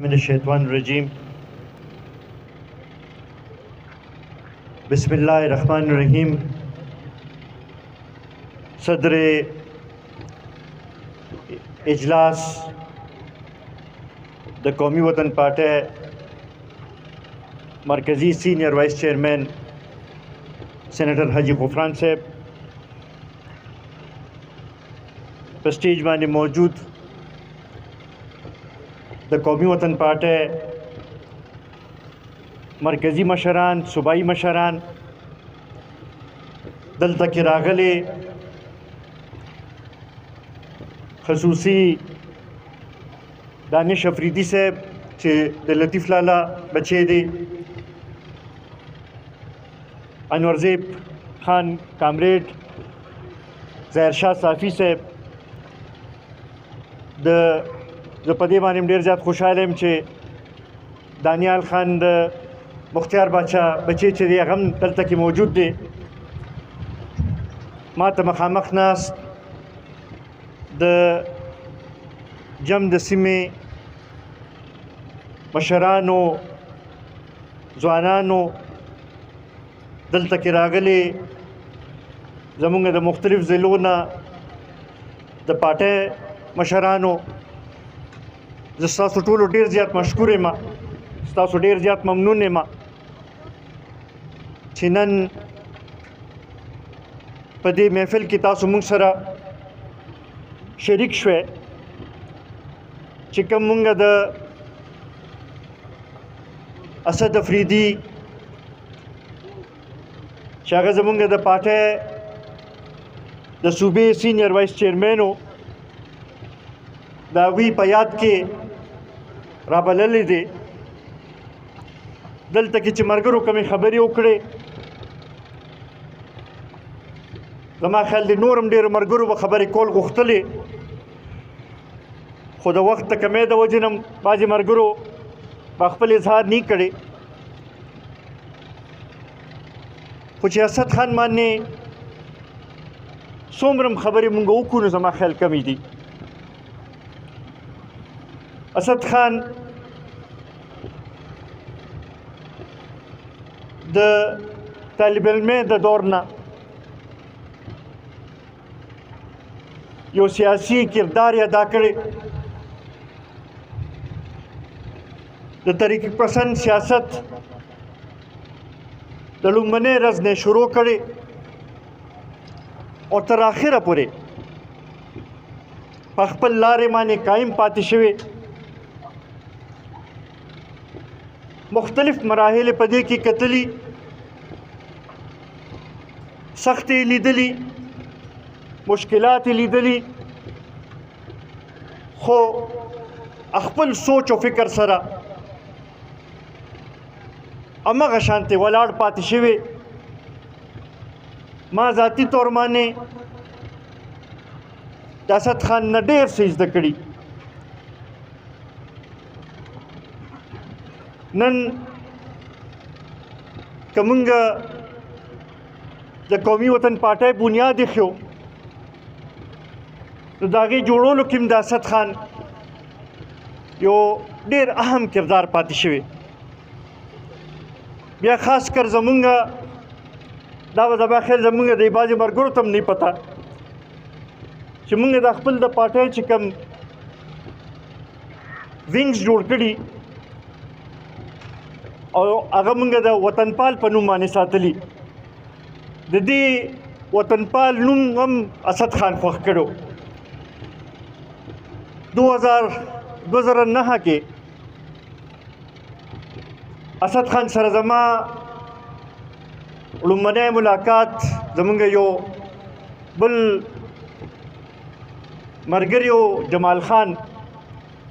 من الشیطان الرجیم بسم الله الرحمن الرحیم. صدر اجلاس د قومی وطن پارٹی مرکزی سینئر وائس چیئرمین سینیٹر حاجی غفران صاحب، په سټیج باندې موجود د قومی وطن پارٹی مرکزی مشران، صوبائی مشران، دلته کې راغلي خصوصي دانش افریدی صاحب چې د لطیف لالا بچی دی، انورزیب خان کامریډ، ظاهر شاه صافی صاحب. زه په دې باندې ډېر زیات خوشحاله یم چې دانیال خان د مختیار باچا بچی چې دی هغه هم دلته کې موجود دی. ما ته مخامخ ناست د جم د سیمې مشرانو، ځوانانو، دلته کې راغلي زمونږ د مختلف ضلعو نه د پارټۍ مشرانو، زه ستاسو ټولو ډېر زیات مشکور یم، ستاسو ډېر زیات ممنون یم چې نن په دې محفل کې تاسو موږ سره شریک شوئ چې کوم موږ د اسد افریدي چې هغه زموږ د پارټۍ د صوبې سینئر وایس چیئرمین و، د هغوی په یاد کې رابللی دی. دلته کې چې ملګرو کومې خبرې وکړې، زما خیال دی نور هم ډېرو ملګرو به خبرې کول غوښتلې، خو د وخت د کمۍ د وجې نه بعضې ملګرو به خپل اظهار نه کړی. خو چې اسد خان باندې څومره هم خبرې مونږ وکړو نو زما خیال کمې دي. اسد خان د طالب علمۍ د دور نه یو سیاسي کردار یې ادا کړی، د طریق پسند سیاست د لومړنۍ ورځ نه شروع کړی او تر آخره پورې په خپل لارې باندې قایم پاتې شوی. مختلف مراحل په دې کې کتلي، سختې لیدلي، مشکلات لیدلي، خو خپل سوچ او فکر سره همغه شانتې ولاړ پاتې شوی. ما ذاتي طور باندې د اسد خان نه ډېر څه زده کړي. نن که مونږ د قومي وطن پارټۍ بنیاد ایښو نو د هغې جوړولو کې هم د اسد خان یو ډېر اهم کردار پاتې شوی. بیا خاص کر زمونږ دا به زما خیال زمونږ د بعضې ملګرو ته هم نه پته چې مونږ د خپل د پارټۍ چې کوم وینګز جوړ کړي او هغه مونږ د وطنپال په نوم باندې ساتلي. د دې وطنپال نوم هم اسد خان خوښ کړو. 2009 کې اسد خان سره زما لومړنی ملاقات زمونږ یو بل ملګری و جمال خان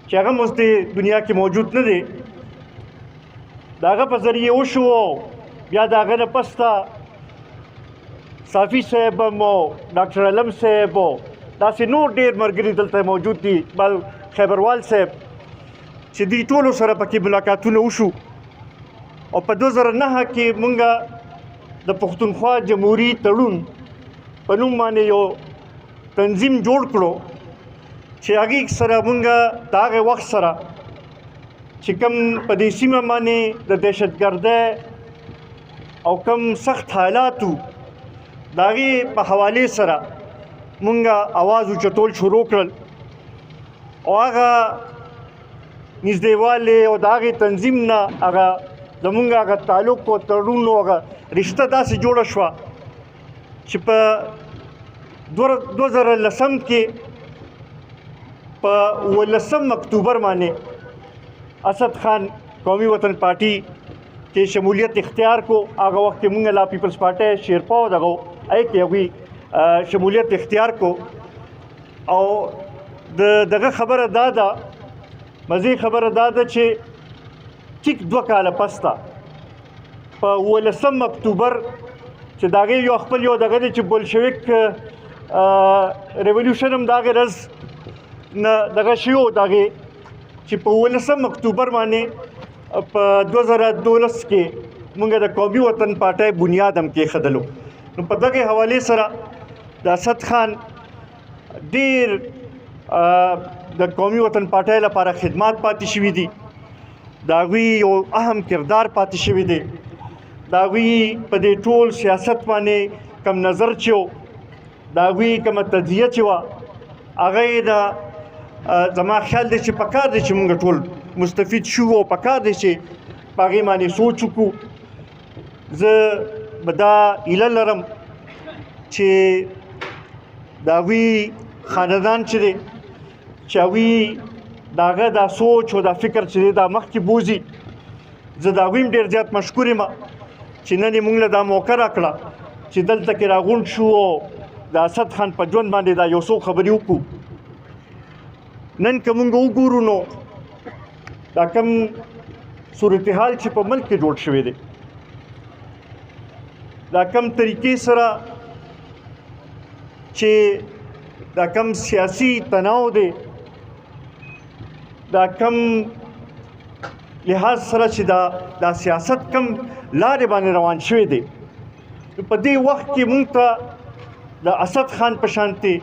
چې هغه هم اوس دې دنیا کې موجود نه دی، د هغه په ذریعې وشو. بیا د هغه نه پس ته صافي صاحب هم و، ډاکټر علم صاحب و، داسې نور ډېر ملګري دلته موجود دي، بل خیبروال صاحب، چې دوی ټولو سره پکې ملاقاتونه وشو. او په 2009 کې مونږ د پښتونخوا جمهوري تړون په نوم باندې یو تنظیم جوړ کړو چې هغې سره مونږ د هغې وخت سره چې کوم په دې سیمه باندې د دهشتګردۍ او کوم سخت حالاتو د هغې په حوالې سره مونږ اواز اوچتول شروع کړل او هغه نږدېوالی او د هغې تنظیم نه هغه زمونږ هغه تعلق او تړون او هغه رشته داسې جوړه شوه چې په 2010 کې په 18 اکتوبر باندې اسد خان قومی وطن پارټي کې شمولیت اختیار کو هغه وخت کې مونږ لا پیپلز پارټي شیرپا دغه ای کې هغوی شمولیت اختیار کو او دغه خبره دا ده مزې خبره دا ده چې ټیک 2 کاله پس ته په 18 اکتوبر چې د هغې یو خپل یو دغه دی چې بولشویک ریولوشن هم د هغې ورځ نه دغه شوی و د هغې چې په 18 اکتوبر باندې په 2012 کې مونږ د قومي وطن پارټۍ بنیاد هم کېښودلو نو په دغې حوالې سره د اسد خان ډېر د قومي وطن پارټۍ لپاره خدمات پاتې شوي دي د هغوی یو اهم کردار پاتې شوی دی د هغوی په دې ټول سیاست باندې کم نظر چې و د هغوی کومه تجزیه چې وه هغه یې د زما خیال دی چې پکار دی چې موږ ټول مستفید شو او پکار دی چې په هغې باندې سوچ وکړو زه به دا هیله لرم چې د هغوی خاندان چې دی چې هغوی د هغه دا سوچ او دا فکر چې دی دا مخکې بوځي زه د هغوی هم ډېر زیات مشکور یم چې نن یې موږ له دا موقع راکړه چې دلته کې راغونډ شو او د اسد خان په ژوند باندې دا یو څو خبرې وکړو نن که موږ وګورو نو دا کوم صورتحال چې په ملک کې جوړ شوی دی دا کم طریقې سره چې دا کم سیاسي تناو دی دا کم لحاظ سره چې دا سیاست کم لارې باندې روان شوی دی په دې وخت کې موږ ته د اسد خان په شانتې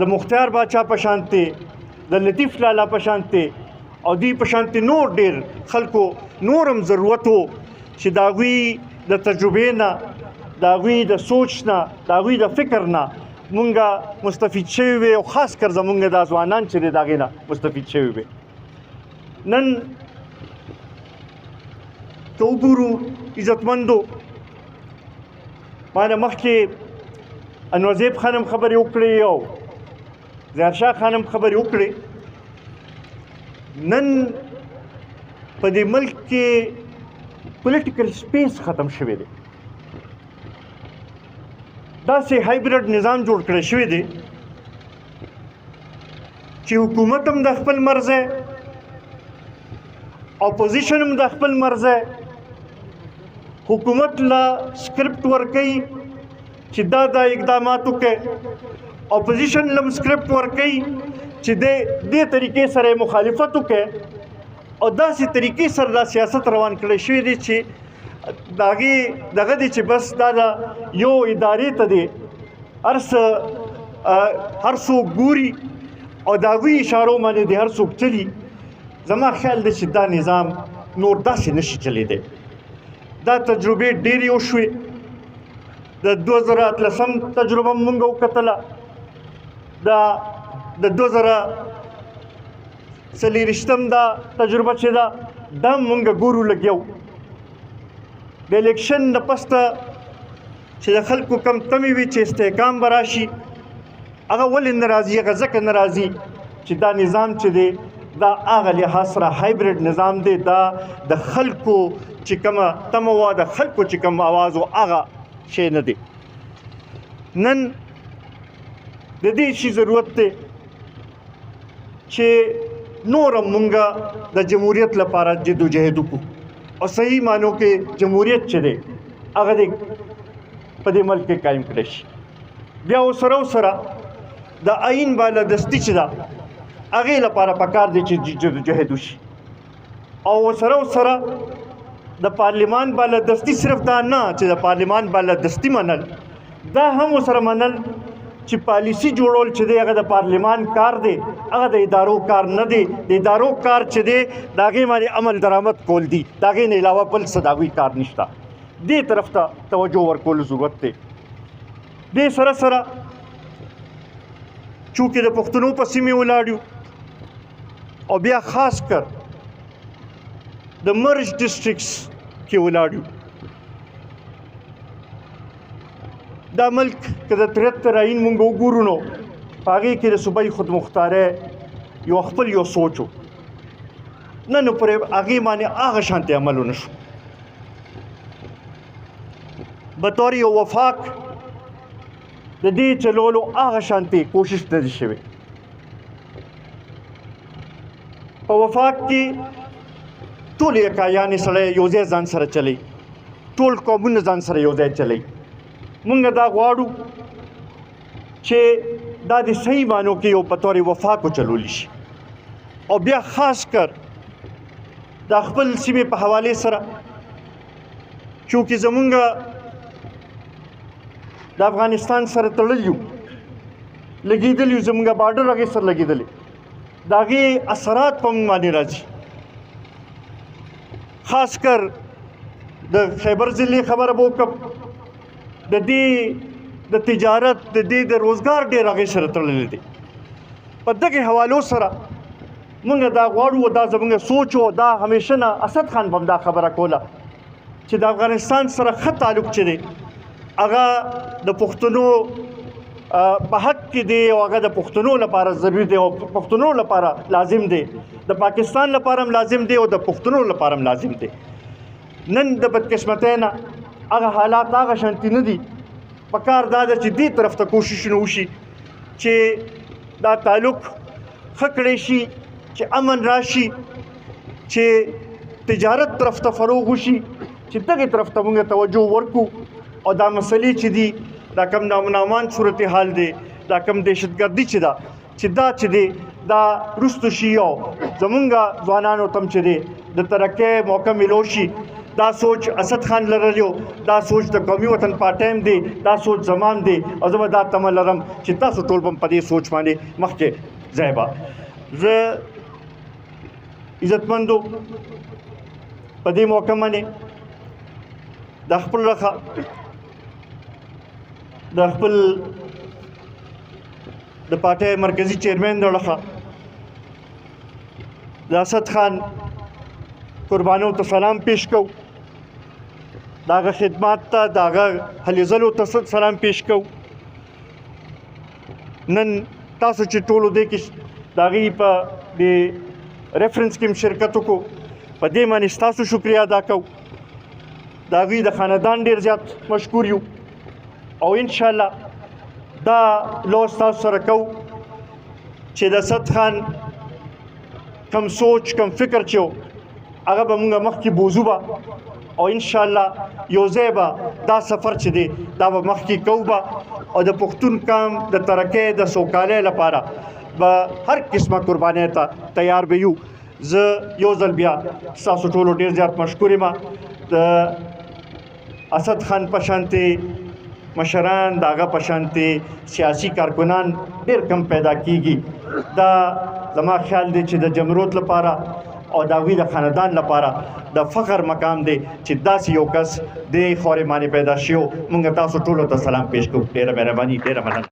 د مختار باچا په شانتې د لطیف لالا په شانتې او دوی په شانتې نور ډېر خلکو نور هم ضرورت و چې د هغوی د تجربې نه د هغوی د سوچ نه د هغوی د فکر نه مونږ مستفید شوي وي او خاص کر زمونږ دا ځوانان چې دی د هغې نه مستفید شوي وي نن که وګورو عزتمندو مانه مخکې انوزیب خان هم خبرې وکړې او ظاهرشاه خان هم خبرې وکړې نن په دې ملک کې پولیټیکل سپیس ختم شوی دی داسې هایبریډ نظام جوړ کړی شوی دی چې حکومت هم د خپل مرز دی اپوزیشن هم د خپل مرز دی حکومت لا سکرپټ ورکوي چې دا اقدامات وکړي اپوزیشن لم سکرپټ ورکوي چې دې طریقې سره مخالفت وکړي او داسې طریقې سره دا سیاست روان کړی شوی دی چې د هغې دغه دی چې بس دا د یو ادارې ته دی هر څوک ګوري او د هغوی اشارو باندې د هر څوک چلي زما خیال دی چې دا نظام نور داسې نشي چلیدی دا تجربې ډېرې وشوې د 2013 تجربه مونږ وکتله د 2024 دا تجربه چې ده دا مونږ ګورو لګیو د الیکشن نه پسته چې د خلکو کم تمې وي چې استحکام به راشي هغه ولې نه راځي هغه ځکه نه راځي چې دا نظام چې دی دا هغه لحاظ سره هایبریډ نظام دی دا د خلکو چې کومه تمه وه د خلکو چې کوم اواز و هغه شی نه دی نن د دې شي ضرورت دی چې نور هم مونږ د جمهوریت لپاره جدوجهد وکړو او صحیح معنو کې جمهوریت چې دی هغه د په دې ملک کې قایم کړی شي بیا ورسره د آئین بالادستي چې ده هغې لپاره پکار دی چې جدوجهد وشي او ورسره د پارلیمان بالادستي صرف دا نه چې د پارلیمان بالادستي منل دا هم ورسره منل چې پالیسي جوړول چې دی هغه د پارلمان کار دی، هغه د ادارو کار نه دی. د ادارو کار چې دی د هغې باندې عمل درآمد کول دي، د هغې نه علاوه بل څه د هغوی کار نشته. دې طرف ته توجه ورکولو ضرورت دی. دې سره سره چونکې د پښتنو په سیمې ولاړ یو او بیا خاص کر د مرج ډسټرکټس کې ولاړ یو، دا ملک که د 73 آیین مونږ وګورو نو په هغې کې د صوبایي خودمختارۍ یو خپل یو سوچ و. نن پرې هغې باندې هغه شانتې عمل ونه شو. بطور یو وفاق د دې چلولو هغه شانتې کوشش نه دی شوی. په وفاق کې ټول یکایانې سړی یو ځای ځان سره چلی، ټول قومونه ځان سره یو ځای چلی. مونږ دا غواړو چې دا د صحیح معنو کې یو په طور وفاق وچلولی شي او بیا خاص کر د خپل سیمې په حوالې سره، چونکې زمونږ د افغانستان سره تړل یو، لګېدل یو، زمونږ بارډر هغې سره لګېدلی، د هغې اثرات په موږ باندې راځي. خاص کر د خیبر ضلعې خبره به وکړم، د دې د تجارت د دې د روزګار ډېر هغې سره تړلی دی. په دغې حوالو سره موږ دا غواړو او دا زموږ سوچ و، دا همیشه نه اسد خان به هم دا خبره کوله چې د افغانستان سره ښه تعلق چې دی هغه د پښتنو په حق کې دی او هغه د پښتنو لپاره ضروري دی او پښتنو لپاره لازم دی، د پاکستان لپاره هم لازم دی او د پښتنو لپاره هم لازم دی. نن د بدقسمتۍ نه هغه حالات هغه شانتي نه دي. پکار دا ده چې دې طرف ته کوششونه وشي چې دا تعلق ښه کړی شي، چې امن راشي، چې تجارت طرف ته فروغ وشي، چې دغې طرف ته موږ توجه ورکړو او دا مسلې چې دي، دا کم نامنامان صورتحال دی، دا کم دهشتګردي چې ده، چې دا چې دی دا رستو شي او زمونږ ځوانانو ته هم چې دی د ترقۍ موقع میلو شي. دا سوچ اسد خان لرلی و، دا سوچ د قومي وطن پارټۍ هم دی، دا سوچ زمان دی او زه به دا تمه لرم چې تاسو ټول به په دې سوچ باندې مخکې ځئ. به زه عزتمندو په دې موقع باندې د خپل لخوا د خپل د پارټۍ مرکزي چیرمن د لخوا د اسد خان قربانو ته سلام پیش کوو، د هغه خدمات ته، د هغه هلې ځلو ته سلام پیش کوو. نن تاسو چې ټولو دې کې د هغې په دې ریفرنس کې هم شرکت وکړو، په دې باندې ستاسو شکریه ادا کوو. د هغوی د خاندان ډېر زیات مشکور یو او انشاءالله دا لوس تاسو سره کوو چې د اسد خان کم سوچ کم فکر چې و هغه به مونږ مخکې بوځو به او انشاءالله یو ځای به دا سفر چې دی دا به مخکې کوو به او د پښتون قام د ترقۍ د سوکالۍ لپاره به هر قسمه قربانۍ ته تیار به یو. زه یو ځل بیا ستاسو ټولو ډېر زیات مشکور یم. د اسد خان په شانتې مشران، د هغه په شانتې سیاسي کارکنان ډېر کم پیدا کیږي. دا زما خیال دی چې د جمهوریت لپاره او د هغوی د خاندان لپاره د فخر مقام دی چې داسې یو کس د خاورې باندې پیدا شوی. موږ تاسو ټولو ته سلام پیش کوو. ډېره مهرباني، ډېره مننه.